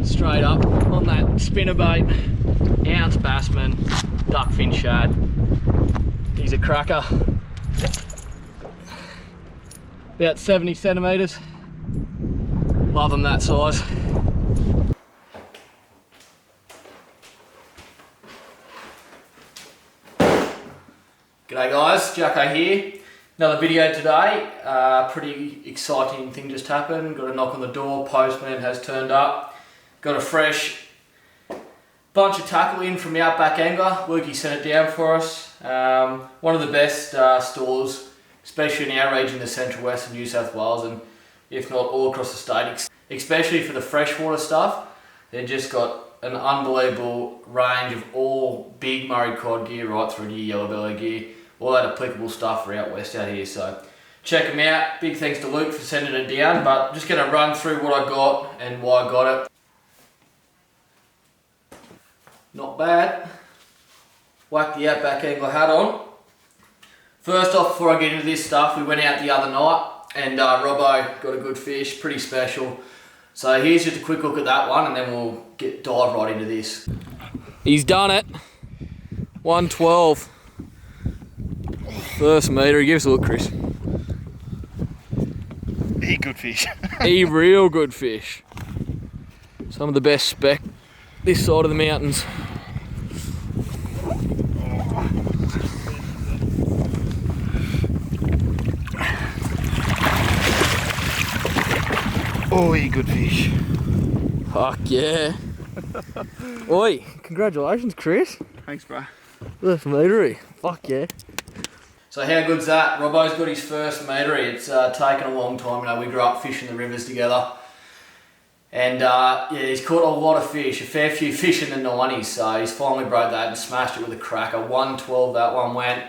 Straight up on that spinnerbait, ounce bassman, duckfin shad. He's a cracker. About 70 centimetres. Love them that size. G'day guys, Jakko here. Another video today. Pretty exciting thing just happened. Got a knock on the door, postman has turned up. Got a fresh bunch of tackle in from Outback Angler. Lukey sent it down for us. One of the best stores, especially in our region, the central west of New South Wales, and if not all across the state, especially for the freshwater stuff. They've just got an unbelievable range of all big Murray Cod gear right through to your yellow belly gear. All that applicable stuff for out west out here. So check them out. Big thanks to Luke for sending it down, but I'm just going to run through what I got and why I got it. Not bad. Whack the Outback Angler hat on. First off, before I get into this stuff, we went out the other night and Robbo got a good fish, pretty special. So here's just a quick look at that one and then we'll dive right into this. He's done it. 112. First metre, give us a look, Chris. He good fish. He real good fish. Some of the best spec this side of the mountains. Oh, he good fish. Fuck yeah. Oi, congratulations, Chris. Thanks, bro. First meatery. Fuck yeah. So how good's that? Robbo's got his first meatery. It's taken a long time. You know, we grew up fishing the rivers together. And yeah, he's caught a lot of fish, a fair few fish in the 90s. So he's finally broke that and smashed it with a cracker. 112 that one went.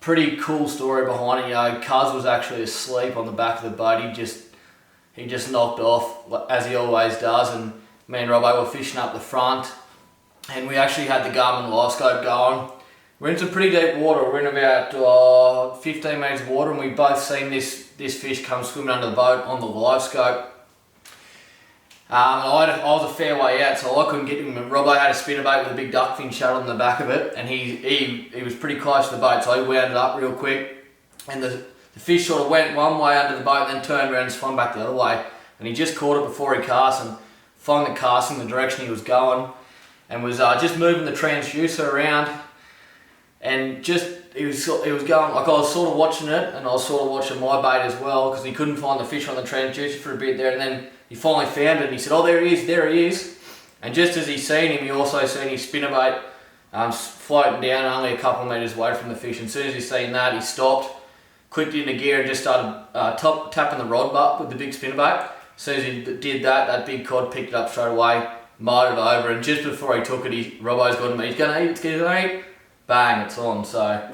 Pretty cool story behind it. You know, Cuz was actually asleep on the back of the boat. He just knocked off, as he always does, and me and Robbo were fishing up the front, and we actually had the Garmin live scope going. We're in some pretty deep water. We're in about 15 metres of water, and we both seen this fish come swimming under the boat on the live scope. I was a fair way out, so I couldn't get him, and Robbo had a spinnerbait with a big duckfin shad on the back of it, and he was pretty close to the boat, so he wound it up real quick, and the fish sort of went one way under the boat and then turned around and swam back the other way, and he just caught it before he cast and finally cast in the direction he was going, and was just moving the transducer around, and just he was going, like I was sort of watching it, and I was sort of watching my bait as well, because he couldn't find the fish on the transducer for a bit there, and then he finally found it and he said, oh, there he is, and just as he seen him, he also seen his spinnerbait floating down only a couple of metres away from the fish, and as soon as he seen that, he stopped, clicked into gear and just started tapping the rod butt with the big spinnerbait. As soon as he did that, that big cod picked it up straight away, mowed it over, and just before he took it, Robbo's got him, he's going to eat, it's going to eat, bang, it's on. So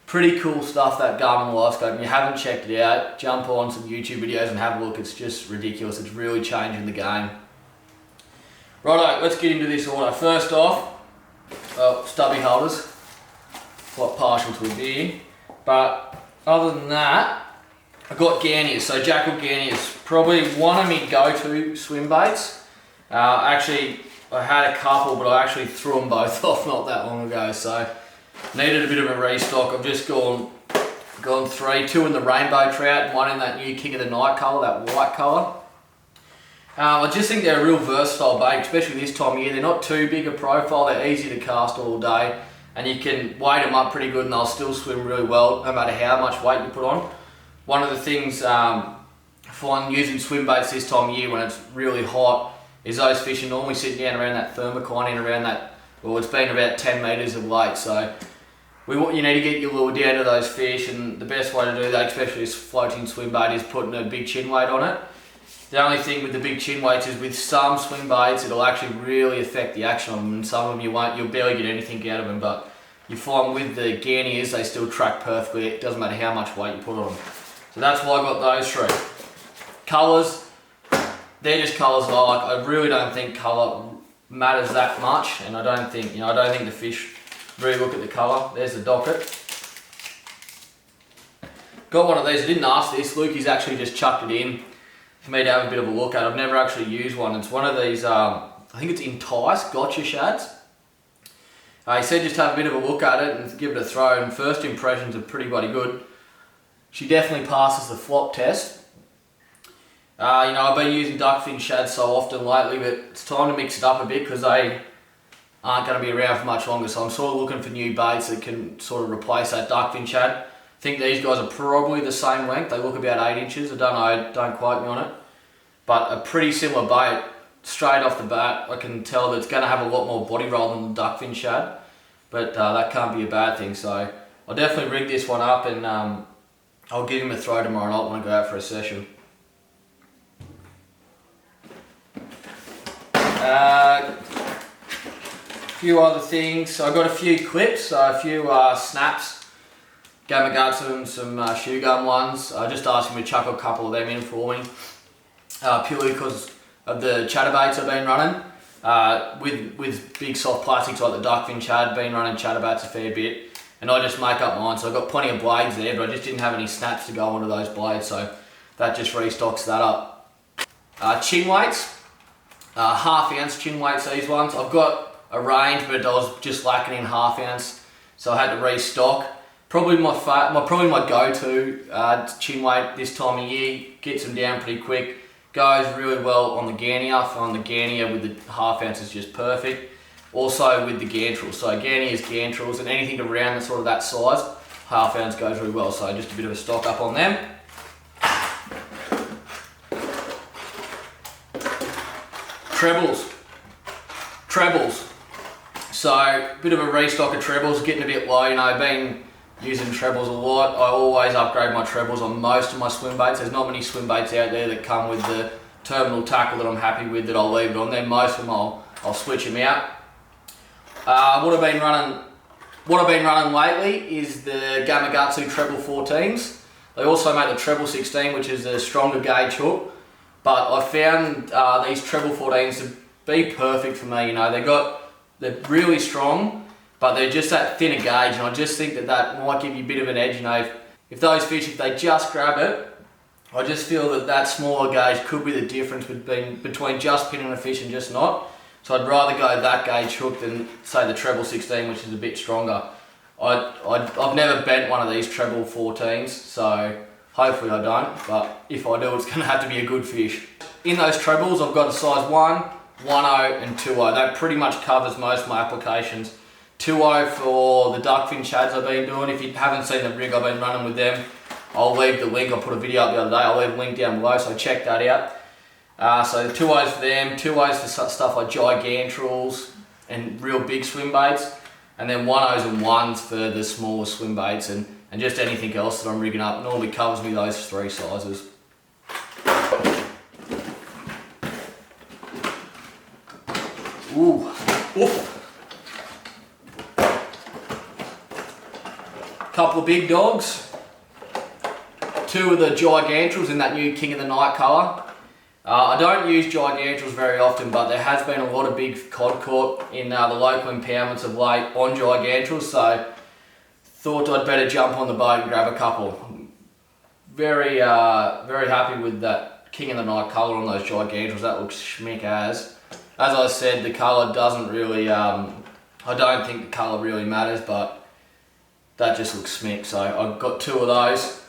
pretty cool stuff, that Garmin live scope. If you haven't checked it out, jump on some YouTube videos and have a look. It's just ridiculous. It's really changing the game. Righto, let's get into this order. First off, stubby holders. Quite partial to a beer, but other than that, I got Ganniers. So Jakko Ganniers, probably one of my go-to swim baits. Actually, I had a couple, but I actually threw them both off not that long ago. So needed a bit of a restock. I've just gone 3, 2 in the rainbow trout, and 1 in that new King of the Night colour, that white colour. I just think they're a real versatile bait, especially this time of year. They're not too big a profile, they're easy to cast all day, and you can weight them up pretty good and they'll still swim really well no matter how much weight you put on. One of the things I find using swim baits this time of year when it's really hot is those fish are normally sitting down around that thermocline and around that, well, it's been about 10 metres of lake, so you need to get your lure down to those fish, and the best way to do that, especially this floating swim bait, is putting a big chin weight on it. The only thing with the big chin weights is with some swim baits it'll actually really affect the action on them, and some of them you'll barely get anything out of them, but you find with the Ganniers they still track perfectly, it doesn't matter how much weight you put on them. So that's why I got those three. Colours, they're just colours that I like. I really don't think colour matters that much, and I don't think the fish really look at the colour. There's the docket. Got one of these, I didn't ask this, Lukey's actually just chucked it in for me to have a bit of a look at. I've never actually used one. It's one of these, I think it's Entice Gotcha Shads. He said just have a bit of a look at it and give it a throw, and first impressions are pretty bloody good. She definitely passes the flop test. I've been using duckfin shads so often lately, but it's time to mix it up a bit because they aren't going to be around for much longer, so I'm sort of looking for new baits that can sort of replace that duckfin shad. I think these guys are probably the same length, they look about 8 inches, I don't know, don't quote me on it. But a pretty similar bait, straight off the bat, I can tell that it's going to have a lot more body roll than the duckfin shad, but that can't be a bad thing, so I'll definitely rig this one up and I'll give him a throw tomorrow night when I go out for a session. A few other things, so I got a few clips, a few snaps, Gamakatsu and some shoe gun ones. I just asked him to chuck a couple of them in for me, purely because of the chatterbaits I've been running. With big soft plastics like the duckfin shad, been running chatterbaits a fair bit, and I just make up mine, so I've got plenty of blades there, but I just didn't have any snaps to go onto those blades, so that just restocks that up. Chin weights. Half ounce chin weights, these ones. I've got a range, but I was just lacking in half ounce, so I had to restock. Probably my go-to chin weight this time of year. Gets them down pretty quick. Goes really well on the Gannier. On the Gannier with the half ounce is just perfect. Also with the Gantrels. So Ganniers, Gantrels, and anything around sort of that size, half ounce goes really well. So just a bit of a stock up on them. Trebles. So a bit of a restock of trebles, getting a bit low, been using trebles a lot. I always upgrade my trebles on most of my swim baits. There's not many swim baits out there that come with the terminal tackle that I'm happy with that I'll leave it on there. Most of them I'll switch them out. What I've been running lately is the Gamakatsu treble 14s. They also make the treble 16, which is a stronger gauge hook. But I found these treble 14s to be perfect for me. They're really strong, but they're just that thinner gauge, and I just think that might give you a bit of an edge. If those fish, if they just grab it, I just feel that smaller gauge could be the difference between just pinning a fish and just not. So I'd rather go that gauge hook than say the treble 16, which is a bit stronger. I've never bent one of these treble 14s, so hopefully I don't, but if I do, it's going to have to be a good fish. In those trebles, I've got a size 1, 1.0 and 2.0. That pretty much covers most of my applications. 2.0 for the duckfin shads I've been doing. If you haven't seen the rig I've been running with them, I'll leave the link. I put a video up the other day. I'll leave a link down below, so check that out. So the 2.0s for them, 2.0s for stuff like gigantrels and real big swim baits, and then 1.0s and 1s for the smaller swim baits and just anything else that I'm rigging up. Normally covers me those 3 sizes. Ooh. Oof. Couple of big dogs. 2 of the gigantrels in that new King of the Night colour. I don't use gigantrels very often, but there has been a lot of big cod caught in the local impoundments of late on gigantrels, so thought I'd better jump on the boat and grab a couple. Very happy with that King of the Night colour on those gigantrels. That looks schmick as. As I said, the colour doesn't really, I don't think the colour really matters, but that just looks schmick. So I've got 2 of those.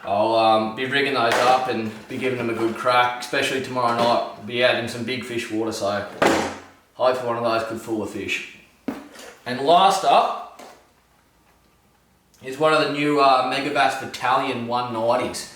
I'll be rigging those up and be giving them a good crack, especially tomorrow night. We'll be out in some big fish water, so hopefully one of those could fool a fish. And last up is one of the new Megabass Battalion 190s.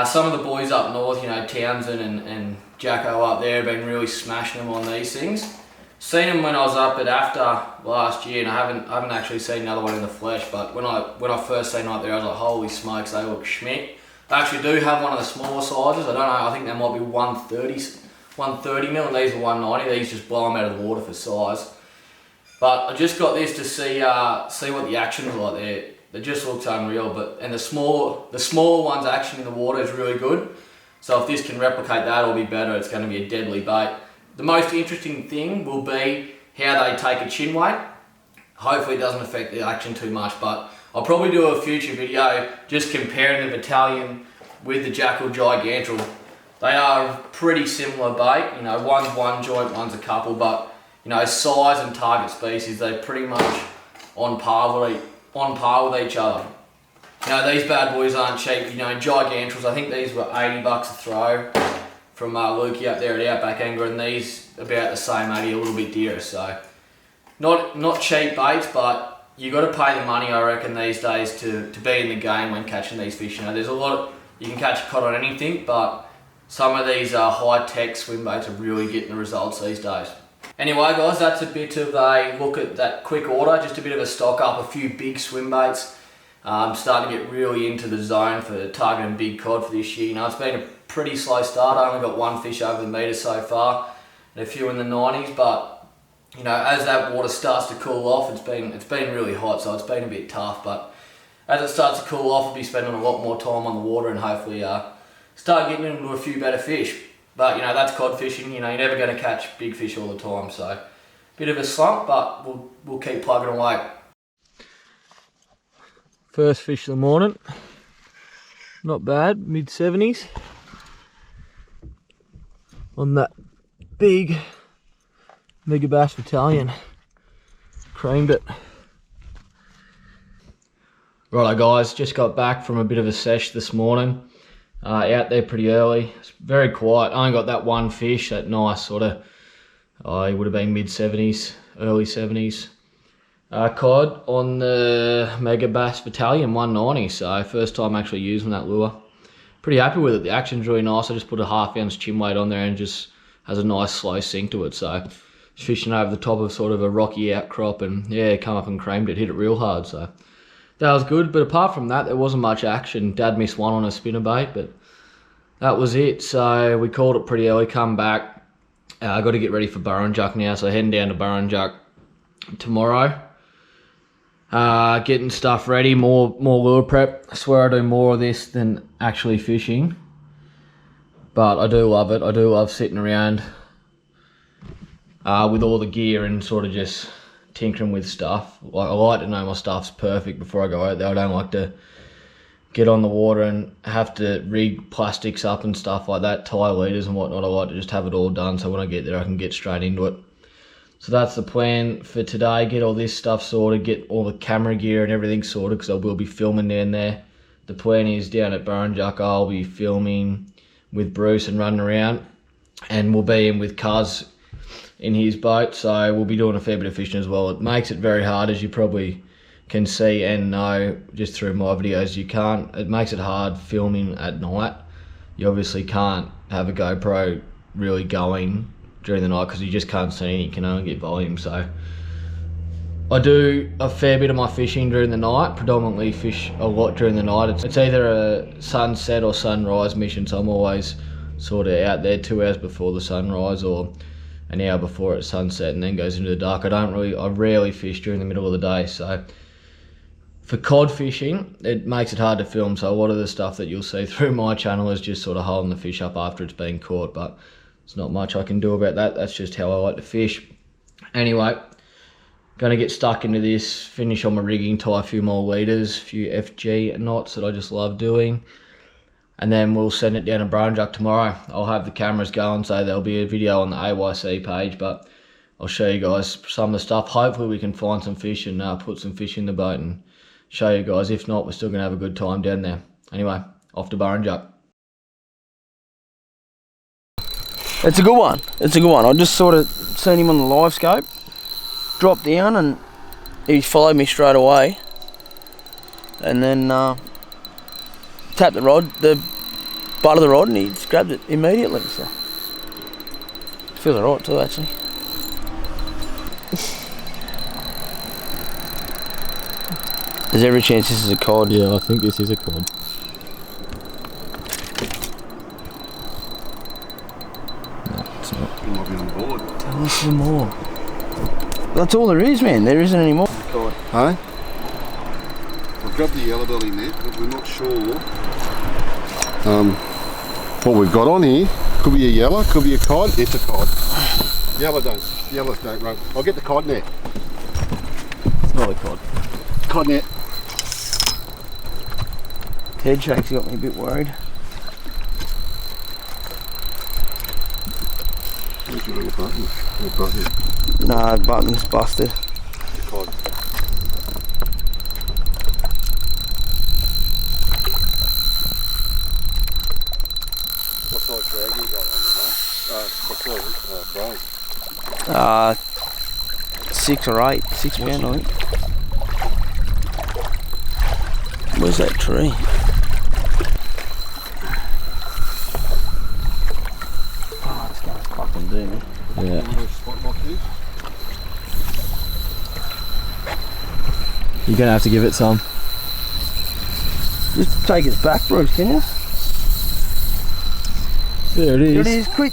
Some of the boys up north, you know, Townsend and Jakko up there have been really smashing them on these things. Seen them when I was up at AFTA last year, and I haven't actually seen another one in the flesh. But when I first seen them up there, I was like, holy smokes, they look schmick. They actually do have one of the smaller sizes. I don't know. I think they might be 130 mil, and these are 190. These just blow them out of the water for size. But I just got this to see what the action's like there. It just looks unreal. And the smaller one's action in the water is really good. So if this can replicate that or be better, it's going to be a deadly bait. The most interesting thing will be how they take a chin weight. Hopefully it doesn't affect the action too much, but I'll probably do a future video just comparing the Battalion with the Jakko Gigantrel. They are a pretty similar bait. You know, one's one joint, one's a couple, but you know, size and target species, they're pretty much on par with each other. You know, these bad boys aren't cheap. You know, Gigantrels, I think these were $80 a throw from Lukey up there at Outback Angler, and these about the same, maybe a little bit dearer. So not cheap baits, but you got to pay the money, I reckon, these days to be in the game when catching these fish. You know, there's a lot you can catch a cod on anything, but some of these high-tech swim baits are really getting the results these days. Anyway, guys, that's a bit of a look at that quick order, just a bit of a stock up, a few big swim baits. Starting to get really into the zone for targeting big cod for this year. You know, it's been a pretty slow start. I only got one fish over the metre so far, and a few in the 90s. But you know, as that water starts to cool off, it's been really hot, so it's been a bit tough. But as it starts to cool off, I'll be spending a lot more time on the water and hopefully start getting into a few better fish. But you know, that's cod fishing. You know, you're never going to catch big fish all the time. So bit of a slump, but we'll keep plugging away. First fish of the morning, not bad, mid-70s on that big Megabass Battalion. Creamed it. Righto guys, just got back from a bit of a sesh this morning. Out there pretty early. It's very quiet. I only got that one fish, that nice sort of, it would have been mid-70s, early 70s. Cod on the Megabass Battalion 190, so first time actually using that lure. Pretty happy with it. The action's really nice. I just put a ½ ounce chin weight on there and just has a nice slow sink to it. So fishing over the top of sort of a rocky outcrop, and yeah, come up and creamed it, hit it real hard. So that was good. But apart from that, there wasn't much action. Dad missed one on a spinnerbait, but that was it. So we called it pretty early. Come back. I got to get ready for Burrinjuck now. So heading down to Burrinjuck tomorrow. Getting stuff ready, more lure prep. I swear I do more of this than actually fishing, but I do love it. I do love sitting around with all the gear and sort of just tinkering with stuff. Like, I like to know my stuff's perfect before I go out there. I don't like to get on the water and have to rig plastics up and stuff like that, tie leaders and whatnot. I like to just have it all done, so when I get there I can get straight into it. So that's the plan for today, get all this stuff sorted, get all the camera gear and everything sorted, because I will be filming down there. The plan is down at Burrinjuck, I'll be filming with Bruce and running around, and we'll be in with Cuz in his boat, so we'll be doing a fair bit of fishing as well. It makes it very hard, as you probably can see and know just through my videos. It makes it hard filming at night. You obviously can't have a GoPro really going during the night because you just can't see any, you can only get volume. So I do a fair bit of my fishing during the night, predominantly fish a lot during the night. It's either a sunset or sunrise mission, so I'm always sort of out there 2 hours before the sunrise or an hour before it's sunset and then goes into the dark. I rarely fish during the middle of the day. So for cod fishing, it makes it hard to film, so a lot of the stuff that you'll see through my channel is just sort of holding the fish up after it's been caught, but there's not much I can do about that. That's just how I like to fish. Anyway, gonna get stuck into this, finish on my rigging, tie a few more leaders, a few FG knots that I just love doing, and then we'll send it down to Burrinjuck tomorrow. I'll have the cameras going, so there'll be a video on the AYC page, but I'll show you guys some of the stuff. Hopefully we can find some fish and put some fish in the boat and show you guys. If not, we're still gonna have a good time down there. Anyway, off to Burrinjup. It's a good one. It's a good one. I just sort of seen him on the live scope, dropped down, and he followed me straight away. And then tapped the rod, the butt of the rod, and he just grabbed it immediately. So feels alright too, actually. There's every chance this is a cod. Yeah, I think this is a cod. No, it's not. You might be on board. Tell us some more. That's all there is, man. There isn't any more. Hey? I've grabbed the yellow belly net, but we're not sure what we've got on here. Could be a yellow, could be a cod. It's a cod. Yellows don't run. I'll get the cod net. It's not a cod. Cod net. Head shake's got me a bit worried. Where's your little button? Little button. Nah, the button's busted. Cod. What size drag you got on there, mate? What size brain? 6 or 8, 6 pound, I think. Where's that tree? Oh, it's going to fucking do me. Yeah. One of those spot like this? You're gonna have to give it some. Just take its back, Bruce, can you? There it is. There it is, quick.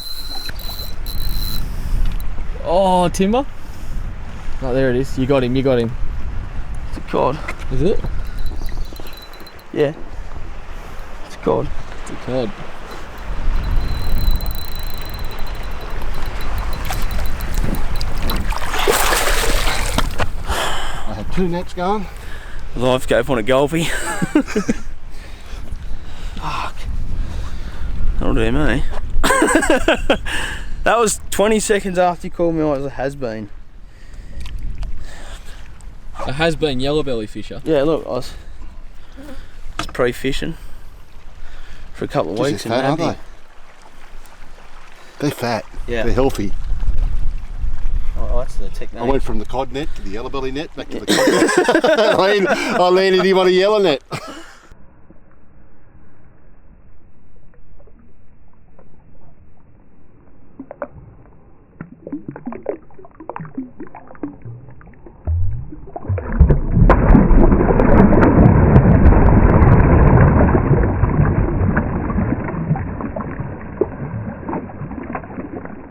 Oh, timber. Oh, there it is. You got him. You got him. It's a cod. Is it? Yeah. It's a cod. It's a cod. I have 2 nets going. Life scope on a golfie. Fuck. That'll do me. That was 20 seconds after you called me on as a has-been. A has-been yellow belly fisher. Yeah, look, I was pre-fishing for a couple of weeks. Fat, aren't they? They're fat. Yeah. They're healthy. Oh, that's the technique. I went from the cod net to the yellow belly net back to the cod net. I landed him on a yellow net.